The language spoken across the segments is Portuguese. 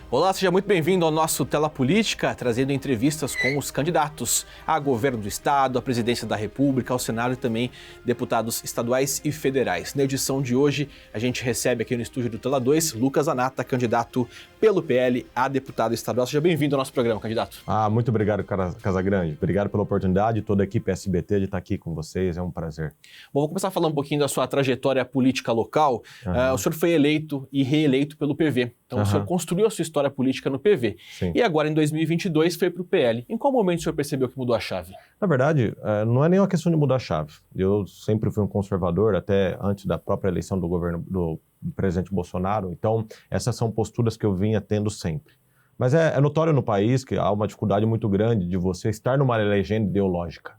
Olá, seja muito bem-vindo ao nosso Tela Política, trazendo entrevistas com os candidatos a governo do Estado, à presidência da República, ao Senado e também deputados estaduais e federais. Na edição de hoje, a gente recebe aqui no estúdio do Tela 2, Lucas Anata, candidato pelo PL a deputado estadual. Seja bem-vindo ao nosso programa, candidato. Muito obrigado, Casagrande. Obrigado pela oportunidade, toda a equipe SBT de estar aqui com vocês, é um prazer. Bom, vou começar falando um pouquinho da sua trajetória política local. O senhor foi eleito e reeleito pelo PV. Então, o senhor construiu a sua história política no PV. Sim. E agora, em 2022, foi para o PL. Em qual momento o senhor percebeu que mudou a chave? Na verdade, não é nem uma questão de mudar a chave. Eu sempre fui um conservador, até antes da própria eleição do governo do presidente Bolsonaro. Então, essas são posturas que eu vinha tendo sempre. Mas é notório no país que há uma dificuldade muito grande de você estar numa legenda ideológica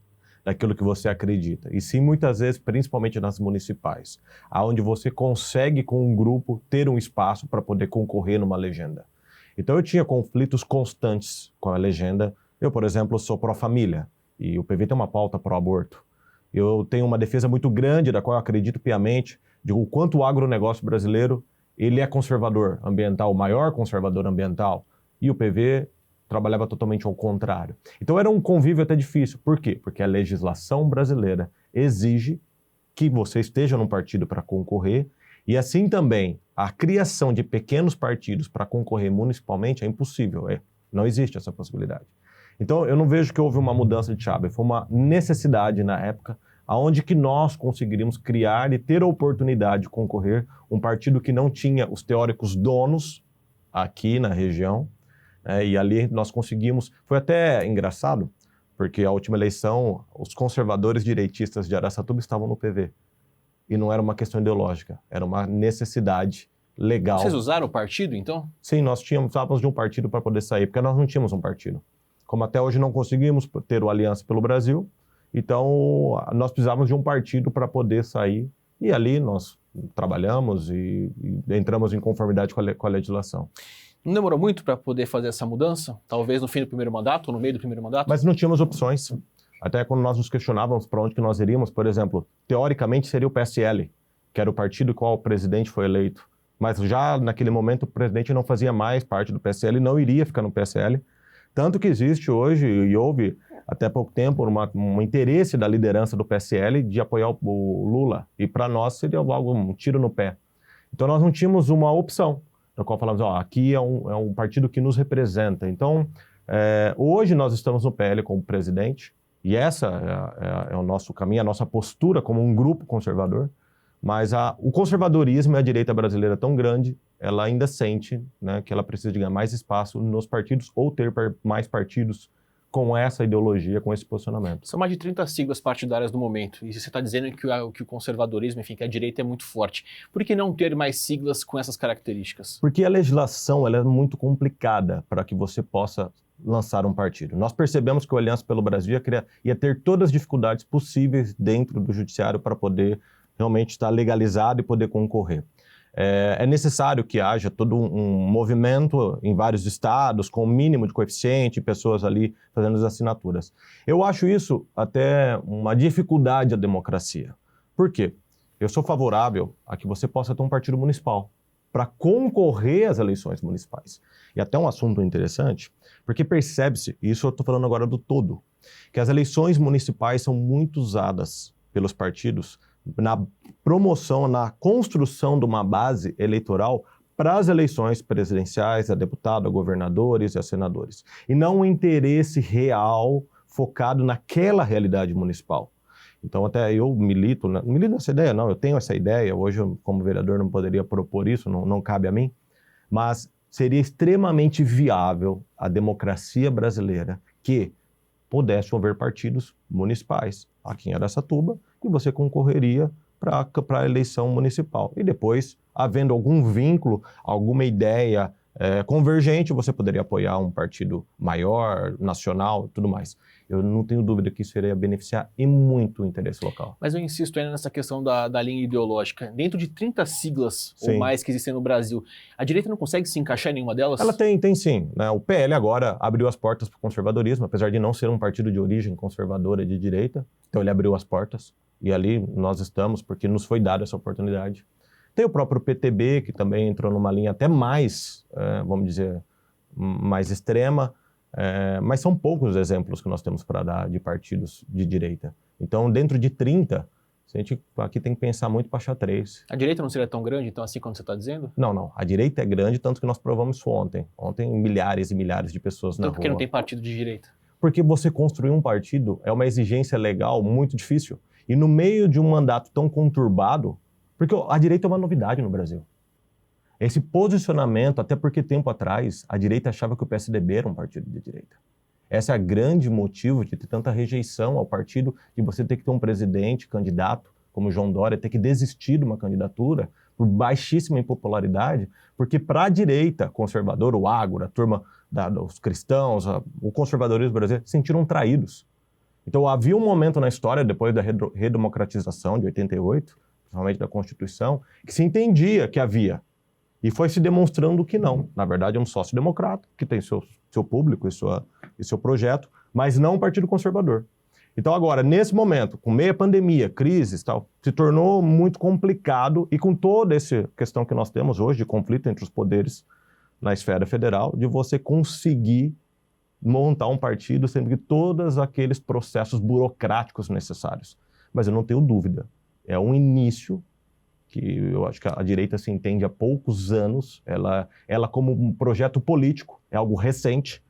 daquilo que você acredita. E sim, muitas vezes, principalmente nas municipais, onde você consegue, com um grupo, ter um espaço para poder concorrer numa legenda. Então, eu tinha conflitos constantes com a legenda. Eu, por exemplo, sou pró-família, e o PV tem uma pauta pró-aborto. Eu tenho uma defesa muito grande, da qual eu acredito piamente, de o quanto o agronegócio brasileiro ele é conservador ambiental, o maior conservador ambiental, e o PV trabalhava totalmente ao contrário. Então era um convívio até difícil. Por quê? Porque a legislação brasileira exige que você esteja num partido para concorrer, e assim também a criação de pequenos partidos para concorrer municipalmente é impossível. Não existe essa possibilidade. Então eu não vejo que houve uma mudança de chave, foi uma necessidade na época, aonde que nós conseguiríamos criar e ter a oportunidade de concorrer um partido que não tinha os teóricos donos aqui na região, e ali nós conseguimos. Foi até engraçado, porque a última eleição, os conservadores direitistas de Araçatuba estavam no PV. E não era uma questão ideológica, era uma necessidade legal. Vocês usaram o partido, então? Sim, nós precisávamos de um partido para poder sair, porque nós não tínhamos um partido. Como até hoje não conseguimos ter o Aliança pelo Brasil, então nós precisávamos de um partido para poder sair. E ali nós trabalhamos e entramos em conformidade com a legislação. Não demorou muito para poder fazer essa mudança? Talvez no fim do primeiro mandato ou no meio do primeiro mandato? Mas não tínhamos opções. Até quando nós nos questionávamos para onde que nós iríamos, por exemplo, teoricamente seria o PSL, que era o partido qual o presidente foi eleito. Mas já naquele momento o presidente não fazia mais parte do PSL, não iria ficar no PSL. Tanto que existe hoje, e houve até pouco tempo, um interesse da liderança do PSL de apoiar o Lula. E para nós seria algo, um tiro no pé. Então nós não tínhamos uma opção, na qual falamos, aqui é um partido que nos representa. Então, hoje nós estamos no PL como presidente, e essa é o nosso caminho, a nossa postura como um grupo conservador, mas o conservadorismo e a direita brasileira tão grande, ela ainda sente, né, que ela precisa de ganhar mais espaço nos partidos ou ter mais partidos com essa ideologia, com esse posicionamento. São mais de 30 siglas partidárias no momento, e você está dizendo que o conservadorismo, enfim, que a direita é muito forte. Por que não ter mais siglas com essas características? Porque a legislação ela é muito complicada para que você possa lançar um partido. Nós percebemos que o Aliança pelo Brasil ia ter todas as dificuldades possíveis dentro do judiciário para poder realmente estar legalizado e poder concorrer. É necessário que haja todo um movimento em vários estados, com o mínimo de coeficiente, pessoas ali fazendo as assinaturas. Eu acho isso até uma dificuldade à democracia. Por quê? Eu sou favorável a que você possa ter um partido municipal para concorrer às eleições municipais. E até um assunto interessante, porque percebe-se, e isso eu estou falando agora do todo, que as eleições municipais são muito usadas pelos partidos na promoção, na construção de uma base eleitoral para as eleições presidenciais, a deputado, a governadores e a senadores. E não um interesse real focado naquela realidade municipal. Então até eu milito nessa ideia, não, eu tenho essa ideia, hoje eu, como vereador não poderia propor isso, não cabe a mim, mas seria extremamente viável a democracia brasileira que pudesse haver partidos municipais aqui em Araçatuba, e você concorreria para a eleição municipal. E depois, havendo algum vínculo, alguma ideia convergente, você poderia apoiar um partido maior, nacional e tudo mais. Eu não tenho dúvida que isso iria beneficiar e muito o interesse local. Mas eu insisto ainda nessa questão da linha ideológica. Dentro de 30 siglas Sim. ou mais que existem no Brasil, a direita não consegue se encaixar em nenhuma delas? Ela tem sim, né? O PL agora abriu as portas para o conservadorismo, apesar de não ser um partido de origem conservadora de direita. Então ele abriu as portas e ali nós estamos porque nos foi dada essa oportunidade. Tem o próprio PTB, que também entrou numa linha até mais, vamos dizer, mais extrema, mas são poucos exemplos que nós temos para dar de partidos de direita. Então, dentro de 30, a gente aqui tem que pensar muito para achar 3. A direita não seria tão grande, então, assim como você está dizendo? Não. A direita é grande, tanto que nós provamos isso ontem. Ontem, milhares e milhares de pessoas na rua. Então, por que não tem partido de direita? Porque você construir um partido é uma exigência legal muito difícil. E no meio de um mandato tão conturbado, porque a direita é uma novidade no Brasil. Esse posicionamento, até porque tempo atrás, a direita achava que o PSDB era um partido de direita. Esse é o grande motivo de ter tanta rejeição ao partido, de você ter que ter um presidente, candidato, como João Dória, ter que desistir de uma candidatura por baixíssima impopularidade, porque para a direita conservadora, o agro, a turma dos cristãos, o conservadorismo brasileiro, se sentiram traídos. Então havia um momento na história, depois da redemocratização de 88, principalmente da Constituição, que se entendia que havia. E foi se demonstrando que não. Na verdade, é um sócio-democrata, que tem seu público e seu projeto, mas não um partido conservador. Então agora, nesse momento, com meia pandemia, crises e tal, se tornou muito complicado, e com toda essa questão que nós temos hoje, de conflito entre os poderes na esfera federal, de você conseguir montar um partido, sendo que todos aqueles processos burocráticos necessários. Mas eu não tenho dúvida, é um início que eu acho que a direita se entende há poucos anos, ela como um projeto político, é algo recente,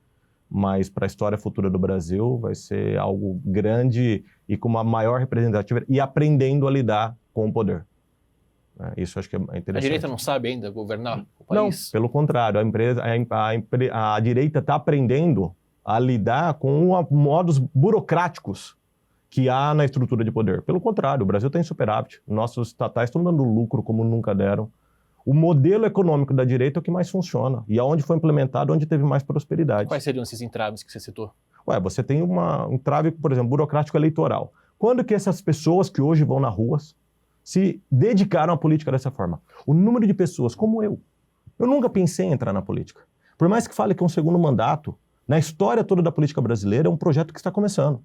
mas para a história futura do Brasil vai ser algo grande e com uma maior representatividade e aprendendo a lidar com o poder. Isso acho que é interessante. A direita não sabe ainda governar o país? Não, pelo contrário, a direita está aprendendo a lidar com modos burocráticos que há na estrutura de poder. Pelo contrário, o Brasil está em superávit. Nossos estatais estão dando lucro como nunca deram. O modelo econômico da direita é o que mais funciona. E aonde foi implementado, onde teve mais prosperidade. Quais seriam esses entraves que você citou? Você tem um entrave, por exemplo, burocrático eleitoral. Quando que essas pessoas que hoje vão nas ruas se dedicaram à política dessa forma? O número de pessoas como eu nunca pensei em entrar na política. Por mais que fale que é um segundo mandato, na história toda da política brasileira é um projeto que está começando.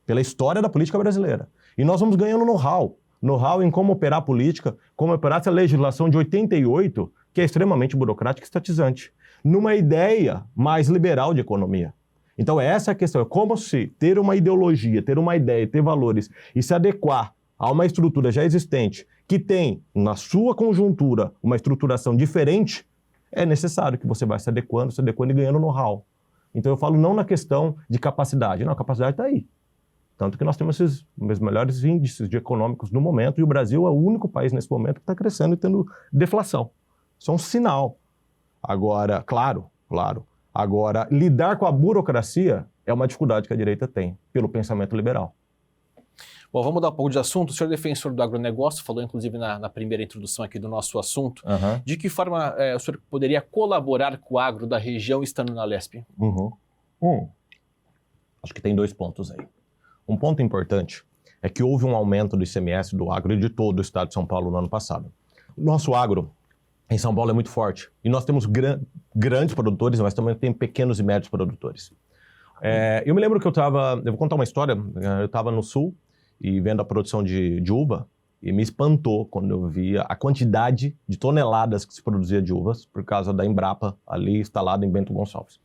Pela história da política brasileira. E nós vamos ganhando know-how em como operar a política, como operar essa legislação de 88, que é extremamente burocrática e estatizante, numa ideia mais liberal de economia. Então essa é a questão, é como se ter uma ideologia, ter uma ideia, ter valores e se adequar a uma estrutura já existente, que tem, na sua conjuntura, uma estruturação diferente, é necessário que você vá se adequando e ganhando know-how. Então eu falo não na questão de capacidade, não, a capacidade está aí. Tanto que nós temos esses melhores índices econômicos no momento, e o Brasil é o único país nesse momento que está crescendo e tendo deflação. Isso é um sinal. Agora, claro, agora, lidar com a burocracia é uma dificuldade que a direita tem, pelo pensamento liberal. Bom, vamos mudar um pouco de assunto. O senhor é defensor do agronegócio, falou inclusive na primeira introdução aqui do nosso assunto. De que forma o senhor poderia colaborar com o agro da região estando na Lesp? Acho que tem 2 pontos aí. Um ponto importante é que houve um aumento do ICMS do agro e de todo o estado de São Paulo no ano passado. O nosso agro em São Paulo é muito forte. E nós temos grandes produtores, mas também tem pequenos e médios produtores. Eu me lembro que eu vou contar uma história, eu estava no sul e vendo a produção de uva, e me espantou quando eu via a quantidade de toneladas que se produzia de uvas por causa da Embrapa ali instalada em Bento Gonçalves.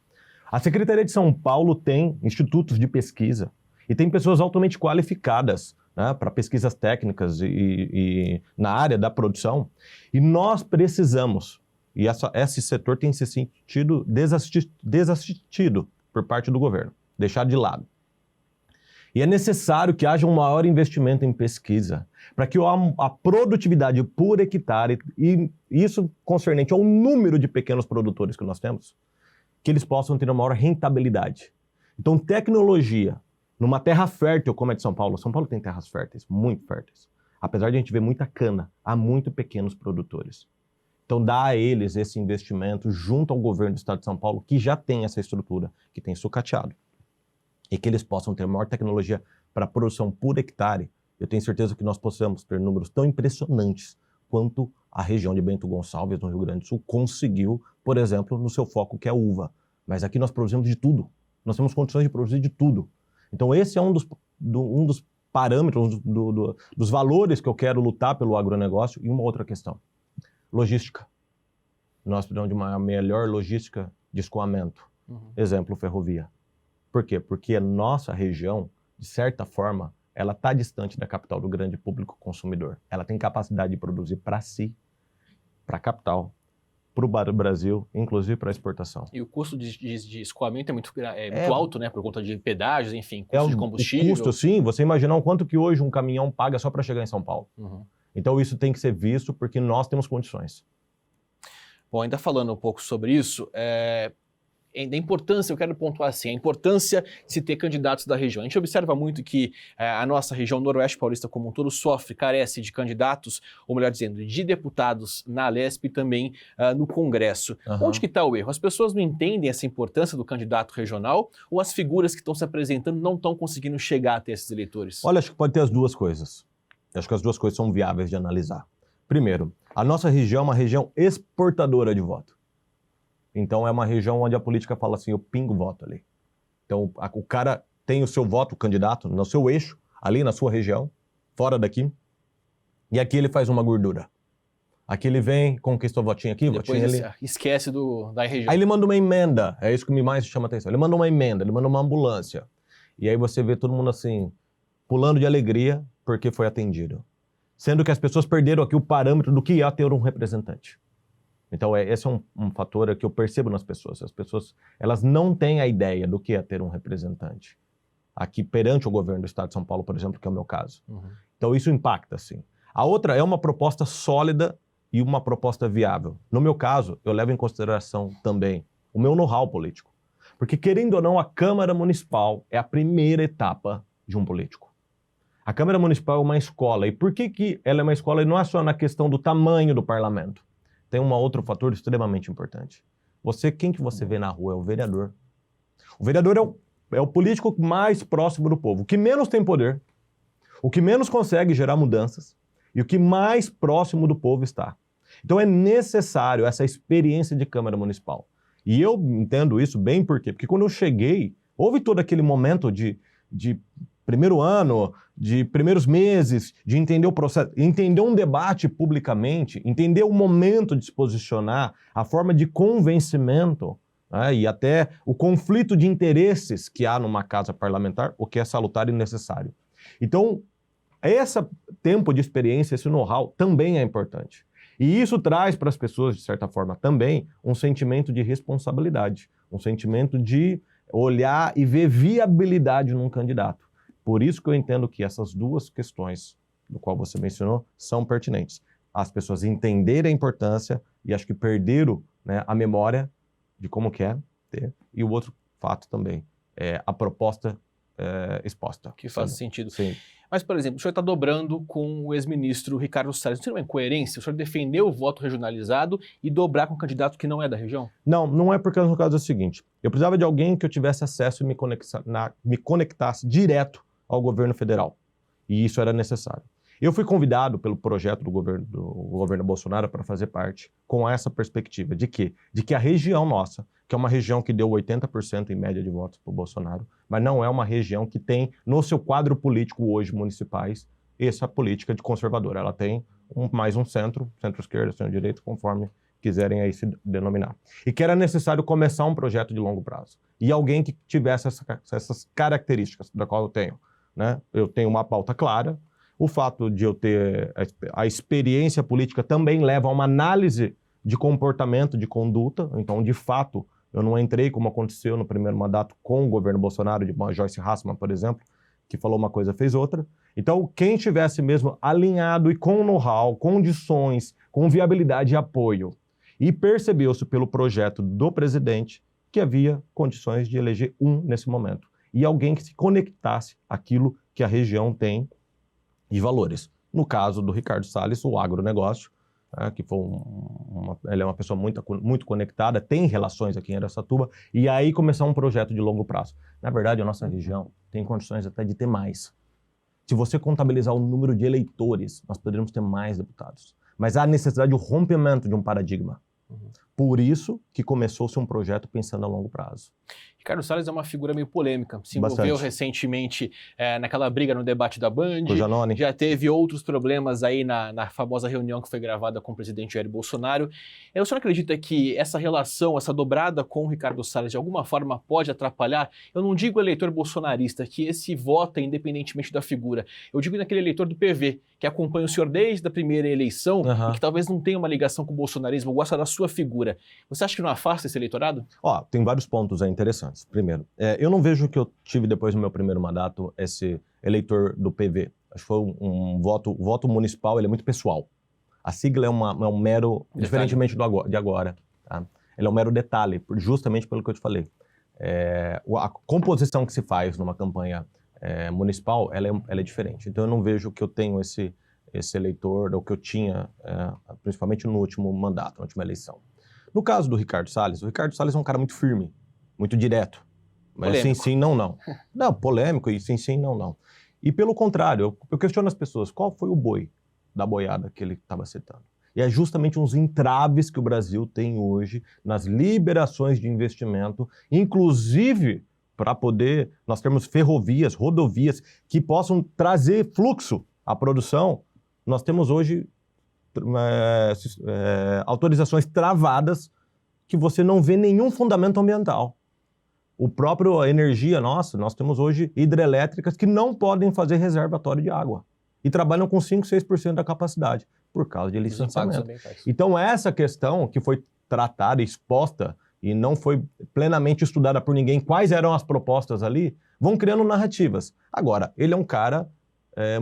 A Secretaria de São Paulo tem institutos de pesquisa e tem pessoas altamente qualificadas, né, para pesquisas técnicas e na área da produção. E nós precisamos, e esse setor tem se sentido desassistido por parte do governo, deixado de lado. E é necessário que haja um maior investimento em pesquisa, para que a produtividade por hectare, e isso concernente ao número de pequenos produtores que nós temos, que eles possam ter uma maior rentabilidade. Então, tecnologia, numa terra fértil como a de São Paulo tem terras férteis, muito férteis. Apesar de a gente ver muita cana, há muito pequenos produtores. Então dá a eles esse investimento junto ao governo do estado de São Paulo, que já tem essa estrutura, que tem sucateado. E que eles possam ter maior tecnologia para produção por hectare. Eu tenho certeza que nós possamos ter números tão impressionantes quanto a região de Bento Gonçalves, no Rio Grande do Sul, conseguiu, por exemplo, no seu foco que é a uva. Mas aqui nós produzimos de tudo. Nós temos condições de produzir de tudo. Então esse é um dos parâmetros, dos valores que eu quero lutar pelo agronegócio. E uma outra questão, logística. Nós precisamos de uma melhor logística de escoamento. Exemplo, ferrovia. Por quê? Porque a nossa região, de certa forma, ela está distante da capital do grande público consumidor. Ela tem capacidade de produzir para si, para a capital, para o Brasil, inclusive para a exportação. E o custo de escoamento é muito alto, né? Por conta de pedágios, enfim, custo de O combustível. custo, sim. Você imaginar o quanto que hoje um caminhão paga só para chegar em São Paulo. Então isso tem que ser visto porque nós temos condições. Bom, ainda falando um pouco sobre isso, da importância, eu quero pontuar assim, a importância de se ter candidatos da região. A gente observa muito que a nossa região noroeste paulista como um todo carece de candidatos, ou melhor dizendo, de deputados na Alesp e também no Congresso. Onde que está o erro? As pessoas não entendem essa importância do candidato regional ou as figuras que estão se apresentando não estão conseguindo chegar até esses eleitores? Olha, acho que pode ter as duas coisas. Acho que as duas coisas são viáveis de analisar. Primeiro, a nossa região é uma região exportadora de voto. Então é uma região onde a política fala assim, eu pingo voto ali. Então o cara tem o seu voto, o candidato, no seu eixo, ali na sua região, fora daqui, e aqui ele faz uma gordura. Aqui ele vem, conquista o votinho aqui, depois votinho ali. Esquece da região. Aí ele manda uma emenda, é isso que me mais chama a atenção. Ele manda uma emenda, ele manda uma ambulância. E aí você vê todo mundo assim, pulando de alegria porque foi atendido. Sendo que as pessoas perderam aqui o parâmetro do que é ter um representante. Então, esse é um fator que eu percebo nas pessoas. As pessoas, elas não têm a ideia do que é ter um representante. Aqui, perante o governo do Estado de São Paulo, por exemplo, que é o meu caso. Então, isso impacta, sim. A outra é uma proposta sólida e uma proposta viável. No meu caso, eu levo em consideração também o meu know-how político. Porque, querendo ou não, a Câmara Municipal é a primeira etapa de um político. A Câmara Municipal é uma escola. E por que ela é uma escola? E não é só na questão do tamanho do parlamento. Tem um outro fator extremamente importante. Quem que você vê na rua é o vereador. O vereador é o político mais próximo do povo, o que menos tem poder, o que menos consegue gerar mudanças e o que mais próximo do povo está. Então é necessário essa experiência de Câmara Municipal. E eu entendo isso bem por quê? Porque quando eu cheguei, houve todo aquele momento de primeiro ano, de primeiros meses, de entender o processo, entender um debate publicamente, entender o momento de se posicionar, a forma de convencimento, né, e até o conflito de interesses que há numa casa parlamentar, o que é salutar e necessário. Então, esse tempo de experiência, esse know-how também é importante. E isso traz para as pessoas, de certa forma, também um sentimento de responsabilidade, um sentimento de olhar e ver viabilidade num candidato. Por isso que eu entendo que essas duas questões, do qual você mencionou, são pertinentes. As pessoas entenderem a importância e acho que perderam, né, a memória de como que é ter. E o outro fato também é a proposta exposta. Que faz sentido. Sim. Mas, por exemplo, o senhor está dobrando com o ex-ministro Ricardo Salles. Não seria uma incoerência o senhor defender o voto regionalizado e dobrar com um candidato que não é da região? Não, não é porque no caso é o seguinte. Eu precisava de alguém que eu tivesse acesso e me conectasse direto ao governo federal. E isso era necessário. Eu fui convidado pelo projeto do governo Bolsonaro para fazer parte com essa perspectiva de quê? De que a região nossa, que é uma região que deu 80% em média de votos para o Bolsonaro, mas não é uma região que tem no seu quadro político hoje municipais essa política de conservadora. Ela tem mais um centro-esquerda, centro-direita, conforme quiserem aí se denominar. E que era necessário começar um projeto de longo prazo. E alguém que tivesse essas características, da qual eu tenho. Né? Eu tenho uma pauta clara. O fato de eu ter a experiência política também leva a uma análise de comportamento, de conduta. Então, de fato, eu não entrei, como aconteceu no primeiro mandato com o governo Bolsonaro, de uma Joyce Hasselman, por exemplo, que falou uma coisa, fez outra. Então, quem tivesse mesmo alinhado e com know-how, condições, com viabilidade e apoio, e percebeu-se pelo projeto do presidente que havia condições de eleger nesse momento. E alguém que se conectasse àquilo que a região tem de valores. No caso do Ricardo Salles, o agronegócio, que foi ele é uma pessoa muito conectada, tem relações aqui em Araçatuba, e aí começar um projeto de longo prazo. Na verdade, a nossa região tem condições até de ter mais. Se você contabilizar o número de eleitores, nós poderíamos ter mais deputados. Mas há necessidade de um rompimento de um paradigma. Por isso que começou-se um projeto pensando a longo prazo. Ricardo Salles é uma figura meio polêmica, se envolveu recentemente naquela briga no debate da Band, já teve outros problemas aí na famosa reunião que foi gravada com o presidente Jair Bolsonaro. O senhor acredita que essa relação, essa dobrada com o Ricardo Salles de alguma forma pode atrapalhar? Eu não digo eleitor bolsonarista, que esse vota independentemente da figura, eu digo naquele eleitor do PV, que acompanha o senhor desde a primeira eleição e que talvez não tenha uma ligação com o bolsonarismo, gosta da sua figura. Você acha que não afasta esse eleitorado? Tem vários pontos aí interessantes. Primeiro, eu não vejo que eu tive depois do meu primeiro mandato esse eleitor do PV. Acho que foi o voto municipal, ele é muito pessoal. A sigla é um mero, detalhe. Diferentemente de agora, tá? Ele é um mero detalhe, justamente pelo que eu te falei. A composição que se faz numa campanha municipal, ela é diferente. Então eu não vejo que eu tenho esse eleitor, ou que eu tinha, principalmente no último mandato, na última eleição. No caso do Ricardo Salles, o Ricardo Salles é um cara muito firme, muito direto. Mas sim, sim, não, não. Não, polêmico e sim, sim, não, não. E pelo contrário, eu questiono as pessoas, qual foi o boi da boiada que ele estava citando? E é justamente uns entraves que o Brasil tem hoje nas liberações de investimento, inclusive para poder nós termos ferrovias, rodovias que possam trazer fluxo à produção. Nós temos hoje autorizações travadas que você não vê nenhum fundamento ambiental. O próprio energia nossa, nós temos hoje hidrelétricas que não podem fazer reservatório de água e trabalham com 5, 6% da capacidade por causa de licenciamento. Então essa questão que foi tratada, exposta e não foi plenamente estudada por ninguém, quais eram as propostas ali, vão criando narrativas. Agora, ele é um cara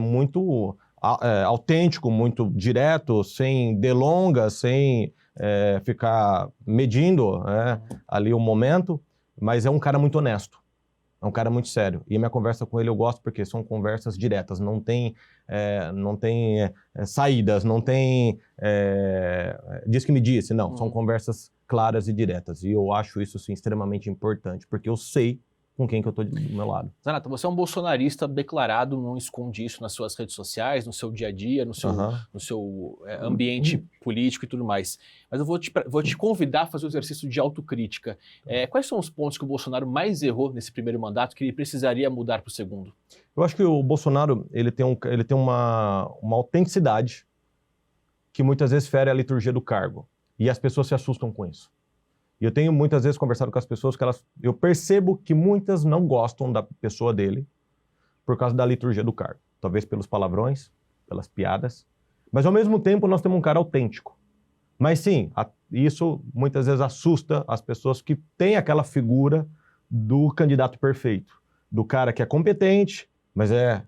muito autêntico, muito direto, sem delongas, sem ficar medindo ali o momento, mas é um cara muito honesto, é um cara muito sério. E a minha conversa com ele eu gosto porque são conversas diretas, não tem saídas, não tem diz que me disse, não, são conversas claras e diretas. E eu acho isso sim, extremamente importante, porque eu sei com quem que eu estou do meu lado. Zanata, você é um bolsonarista declarado, não esconde isso nas suas redes sociais, no seu dia a dia, no seu ambiente político e tudo mais. Mas eu vou te convidar a fazer o exercício de autocrítica. Quais são os pontos que o Bolsonaro mais errou nesse primeiro mandato que ele precisaria mudar para o segundo? Eu acho que o Bolsonaro ele tem uma autenticidade que muitas vezes fere a liturgia do cargo. E as pessoas se assustam com isso. E eu tenho muitas vezes conversado com as pessoas que eu percebo que muitas não gostam da pessoa dele por causa da liturgia do cargo. Talvez pelos palavrões, pelas piadas. Mas ao mesmo tempo nós temos um cara autêntico. Mas sim, isso muitas vezes assusta as pessoas que têm aquela figura do candidato perfeito. Do cara que é competente, mas é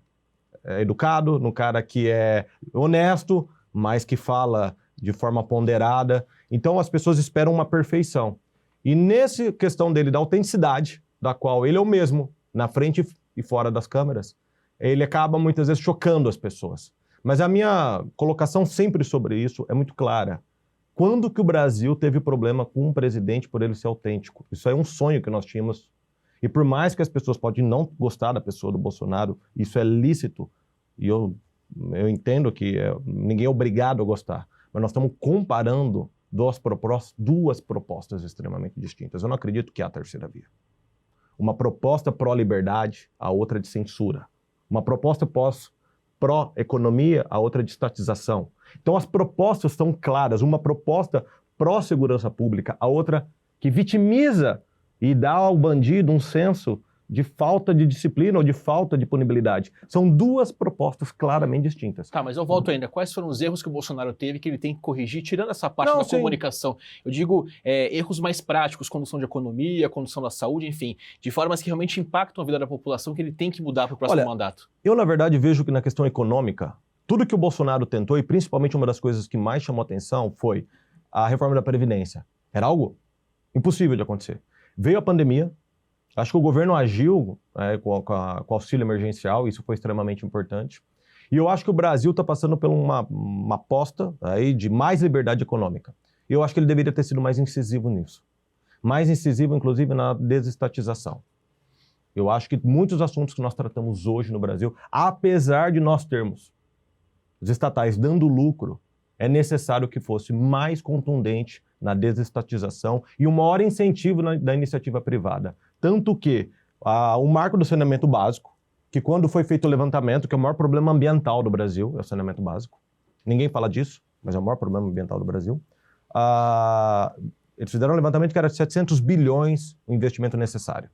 educado, no cara que é honesto, mas que fala de forma ponderada. Então as pessoas esperam uma perfeição. E nessa questão dele, da autenticidade, da qual ele é o mesmo, na frente e fora das câmeras, ele acaba muitas vezes chocando as pessoas. Mas a minha colocação sempre sobre isso é muito clara. Quando que o Brasil teve problema com um presidente por ele ser autêntico? Isso é um sonho que nós tínhamos. E por mais que as pessoas podem não gostar da pessoa do Bolsonaro, isso é lícito. E eu entendo que ninguém é obrigado a gostar. Mas nós estamos comparando duas propostas extremamente distintas. Eu não acredito que há a terceira via. Uma proposta pró-liberdade, a outra de censura. Uma proposta pró-economia, a outra de estatização. Então as propostas são claras. Uma proposta pró-segurança pública, a outra que vitimiza e dá ao bandido um senso de falta de disciplina ou de falta de punibilidade. São duas propostas claramente distintas. Tá, mas eu volto ainda. Quais foram os erros que o Bolsonaro teve que ele tem que corrigir, tirando essa parte da comunicação? Eu digo erros mais práticos, condução de economia, condução da saúde, enfim, de formas que realmente impactam a vida da população que ele tem que mudar para o próximo mandato. Eu, na verdade, vejo que na questão econômica, tudo que o Bolsonaro tentou, e principalmente uma das coisas que mais chamou atenção, foi a reforma da Previdência. Era algo impossível de acontecer. Veio a pandemia, acho que o governo agiu com o auxílio emergencial, isso foi extremamente importante. E eu acho que o Brasil está passando por uma aposta aí de mais liberdade econômica. E eu acho que ele deveria ter sido mais incisivo nisso. Mais incisivo, inclusive, na desestatização. Eu acho que muitos assuntos que nós tratamos hoje no Brasil, apesar de nós termos os estatais dando lucro é necessário que fosse mais contundente na desestatização e um maior incentivo da iniciativa privada. Tanto que o marco do saneamento básico, que quando foi feito o levantamento, que é o maior problema ambiental do Brasil, é o saneamento básico. Ninguém fala disso, mas é o maior problema ambiental do Brasil. Eles fizeram um levantamento que era de 700 bilhões o investimento necessário.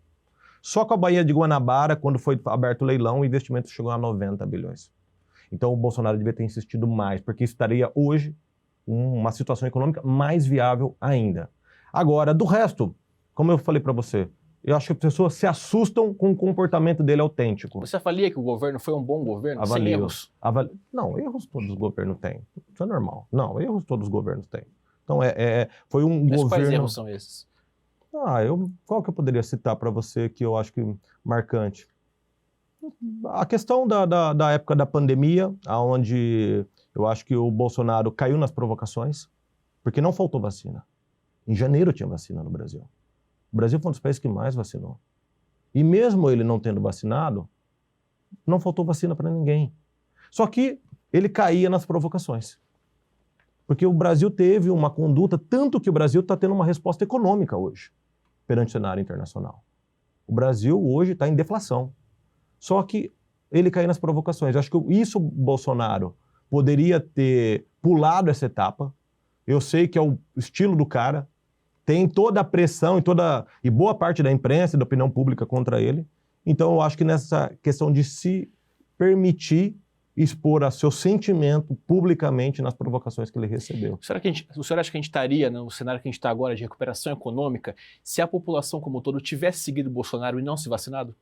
Só com a Baía de Guanabara, quando foi aberto o leilão, o investimento chegou a 90 bilhões. Então o Bolsonaro devia ter insistido mais, porque isso estaria hoje uma situação econômica mais viável ainda. Agora, do resto, como eu falei para você, eu acho que as pessoas se assustam com o comportamento dele autêntico. Você avalia que o governo foi um bom governo, Avalio. sem erros? Não, erros todos os governos têm. Isso é normal. Não, erros todos os governos têm. Então, foi um Mas governo... quais erros são esses? Qual que eu poderia citar para você que eu acho que marcante? A questão da época da pandemia, onde eu acho que o Bolsonaro caiu nas provocações, porque não faltou vacina. Em janeiro tinha vacina no Brasil. O Brasil foi um dos países que mais vacinou. E mesmo ele não tendo vacinado, não faltou vacina para ninguém. Só que ele caía nas provocações. Porque o Brasil teve uma conduta, tanto que o Brasil está tendo uma resposta econômica hoje, perante o cenário internacional. O Brasil hoje está em deflação. Só que ele caiu nas provocações. Eu acho que isso o Bolsonaro poderia ter pulado essa etapa. Eu sei que é o estilo do cara, tem toda a pressão e boa parte da imprensa e da opinião pública contra ele. Então eu acho que nessa questão de se permitir expor a seu sentimento publicamente nas provocações que ele recebeu. O senhor acha que a gente estaria no cenário que a gente está agora de recuperação econômica se a população como um todo tivesse seguido o Bolsonaro e não se vacinado?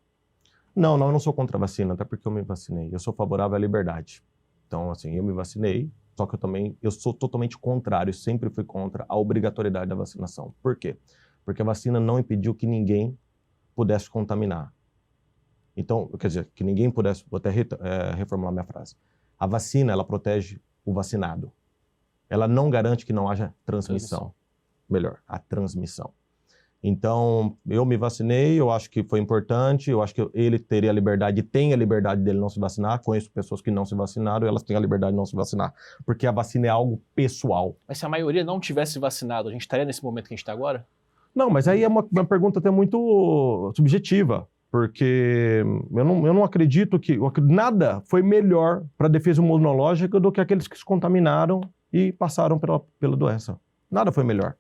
Não, eu não sou contra a vacina, até porque eu me vacinei. Eu sou favorável à liberdade. Então, assim, eu me vacinei, só que eu sou totalmente contrário, sempre fui contra a obrigatoriedade da vacinação. Por quê? Porque a vacina não impediu que ninguém pudesse contaminar. Então, quer dizer, que ninguém pudesse, vou até reformular minha frase. A vacina, ela protege o vacinado. Ela não garante que não haja transmissão. Melhor, a transmissão. Então, eu me vacinei, eu acho que foi importante, eu acho que ele teria a liberdade, tem a liberdade dele não se vacinar. Conheço pessoas que não se vacinaram e elas têm a liberdade de não se vacinar, porque a vacina é algo pessoal. Mas se a maioria não tivesse vacinado, a gente estaria nesse momento que a gente está agora? Não, mas aí é uma pergunta até muito subjetiva, porque eu não acredito que nada foi melhor para a defesa imunológica do que aqueles que se contaminaram e passaram pela doença. Nada foi melhor.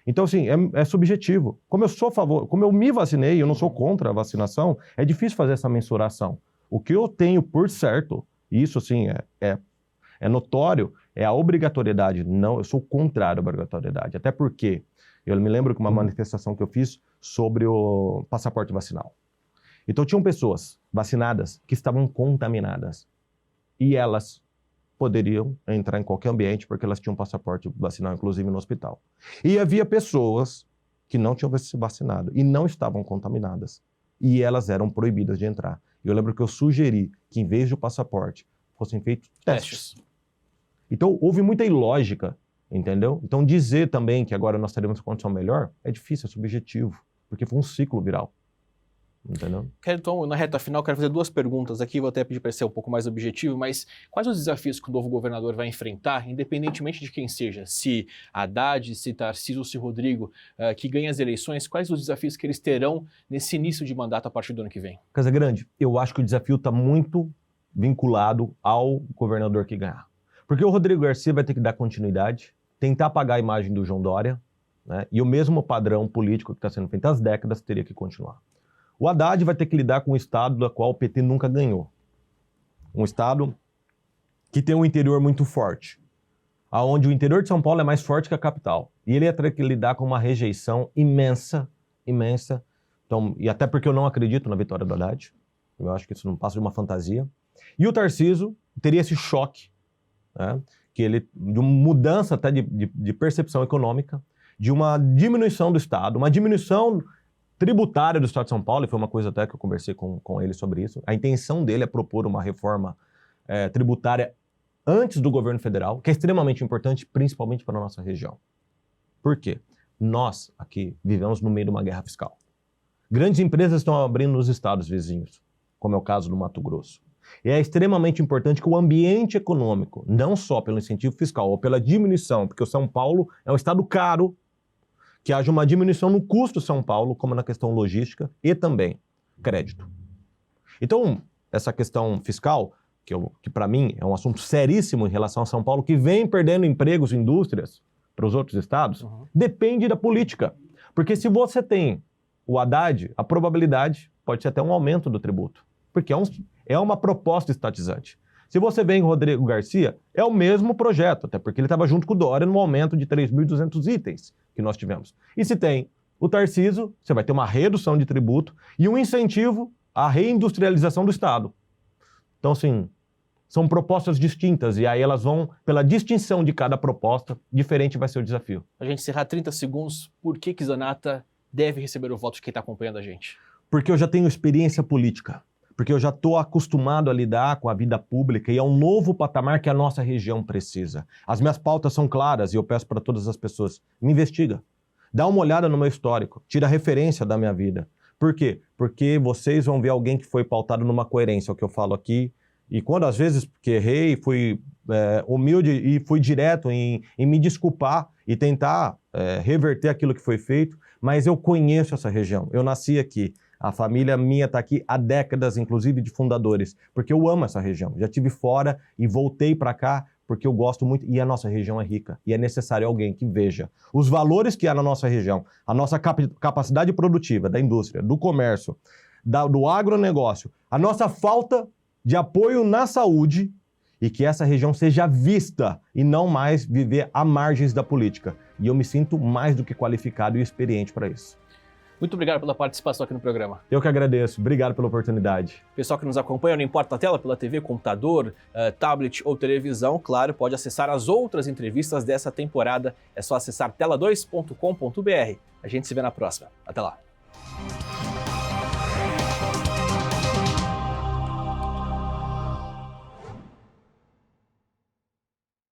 Então, assim, é subjetivo. Como eu sou a favor, como eu me vacinei, eu não sou contra a vacinação, é difícil fazer essa mensuração. O que eu tenho por certo, e isso, assim, é notório, é a obrigatoriedade. Não, eu sou contrário à obrigatoriedade. Até porque eu me lembro que uma manifestação que eu fiz sobre o passaporte vacinal. Então, tinham pessoas vacinadas que estavam contaminadas. E elas poderiam entrar em qualquer ambiente porque elas tinham passaporte vacinal, inclusive no hospital. E havia pessoas que não tinham se vacinado e não estavam contaminadas. E elas eram proibidas de entrar. Eu lembro que eu sugeri que, em vez do passaporte, fossem feitos testes. Então, houve muita ilógica, entendeu? Então, dizer também que agora nós teremos condição melhor é difícil, é subjetivo, porque foi um ciclo viral. Entendeu? Então, na reta final, quero fazer duas perguntas aqui, vou até pedir para ser um pouco mais objetivo, mas quais os desafios que o novo governador vai enfrentar, independentemente de quem seja, se Haddad, se Tarcísio ou se Rodrigo, que ganha as eleições, quais os desafios que eles terão nesse início de mandato a partir do ano que vem? Casagrande, eu acho que o desafio está muito vinculado ao governador que ganhar. Porque o Rodrigo Garcia vai ter que dar continuidade, tentar apagar a imagem do João Dória, né? E o mesmo padrão político que está sendo feito há décadas teria que continuar. O Haddad vai ter que lidar com um estado do qual o PT nunca ganhou. Um estado que tem um interior muito forte, onde o interior de São Paulo é mais forte que a capital. E ele ia ter que lidar com uma rejeição imensa, imensa. Então, e até porque eu não acredito na vitória do Haddad. Eu acho que isso não passa de uma fantasia. E o Tarcísio teria esse choque, né, de uma mudança até de percepção econômica, de uma diminuição do Estado, uma diminuição tributária do Estado de São Paulo, e foi uma coisa até que eu conversei com ele sobre isso. A intenção dele é propor uma reforma tributária antes do governo federal, que é extremamente importante, principalmente para a nossa região. Por quê? Nós aqui vivemos no meio de uma guerra fiscal. Grandes empresas estão abrindo nos estados vizinhos, como é o caso do Mato Grosso. E é extremamente importante que o ambiente econômico, não só pelo incentivo fiscal ou pela diminuição, porque o São Paulo é um estado caro, que haja uma diminuição no custo São Paulo, como na questão logística e também crédito. Então, essa questão fiscal, que para mim é um assunto seríssimo em relação a São Paulo, que vem perdendo empregos e indústrias para os outros estados, depende da política. Porque se você tem o Haddad, a probabilidade pode ser até um aumento do tributo, porque é uma proposta estatizante. Se você vem em Rodrigo Garcia, é o mesmo projeto, até porque ele estava junto com o Dória no aumento de 3.200 itens que nós tivemos. E se tem o Tarcísio, você vai ter uma redução de tributo e um incentivo à reindustrialização do Estado. Então, assim, são propostas distintas e aí elas vão, pela distinção de cada proposta, diferente vai ser o desafio. A gente encerrar 30 segundos, por que Zanata deve receber o voto de quem está acompanhando a gente? Porque eu já tenho experiência política. Porque eu já estou acostumado a lidar com a vida pública e é um novo patamar que a nossa região precisa. As minhas pautas são claras e eu peço para todas as pessoas, me investiga. Dá uma olhada no meu histórico, tira referência da minha vida. Por quê? Porque vocês vão ver alguém que foi pautado numa coerência, o que eu falo aqui. E quando às vezes que errei, fui humilde e fui direto em me desculpar e tentar reverter aquilo que foi feito, mas eu conheço essa região, eu nasci aqui. A família minha está aqui há décadas, inclusive de fundadores, porque eu amo essa região. Já estive fora e voltei para cá porque eu gosto muito e a nossa região é rica. E é necessário alguém que veja os valores que há na nossa região, a nossa capacidade produtiva, da indústria, do comércio, do agronegócio, a nossa falta de apoio na saúde e que essa região seja vista e não mais viver à margens da política. E eu me sinto mais do que qualificado e experiente para isso. Muito obrigado pela participação aqui no programa. Eu que agradeço. Obrigado pela oportunidade. Pessoal que nos acompanha, não importa a tela, pela TV, computador, tablet ou televisão, claro, pode acessar as outras entrevistas dessa temporada. É só acessar tela2.com.br. A gente se vê na próxima. Até lá.